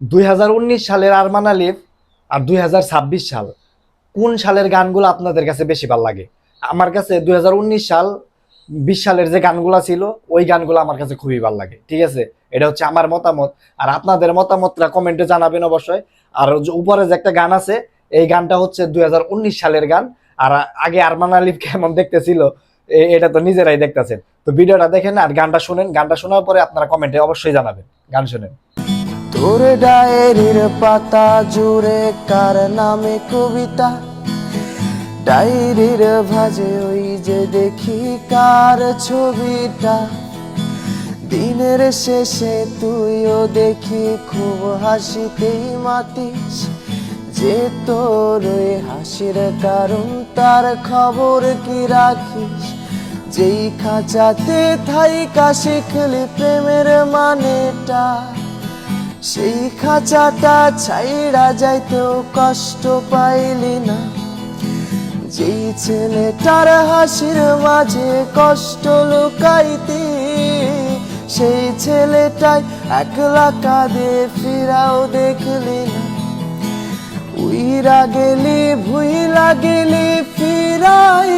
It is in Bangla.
2019 সালের আরমান আলিফ আর 2026 সাল, কোন সালের গানগুলো আপনাদের কাছে বেশি ভালো লাগে? আমার কাছে 2019 সাল, 20 সালের যে গানগুলো ছিল ওই গানগুলো আমার কাছে খুবই ভালো লাগে। ঠিক আছে, এটা হচ্ছে আমার মতামত। আর আপনাদের মতামতটা কমেন্টে জানাবেন অবশ্যই। আর উপরে যে একটা গান আছে, এই গানটা হচ্ছে 2019 সালের গান। আর আগে আরমান আলিফ কেমন দেখতেছিল এটা তো নিজেরাই দেখতেছেন। তো ভিডিওটা দেখেন আর গানটা শুনেন। গানটা শোনার পরে আপনারা কমেন্টে অবশ্যই জানাবেন। গান শুনেন। তোর ডায়েরির পাতা জুড়ে কার নামে কবিতা, ডায়েরির ভাজে ওই যে দেখি কার ছবিটা। দিনের শেষে তুইও দেখি খুব হাসিতেই মাতিস, যে তোর ওই হাসির কারণ তার খবর কি রাখিস। যেই খাঁচাতে থাইকা শিখলি প্রেমের মানেটা, সেই খাঁচাটা ছাইড়া যাইতেও কষ্ট পাইলি না। যেই ছেলেটার হাসির মাঝে কষ্ট লুকাইতি, সেই ছেলেটাই একলা কাঁদে ফিরাও দেখলি না। উইরা গেলি ভুইলা গেলি ফিরাই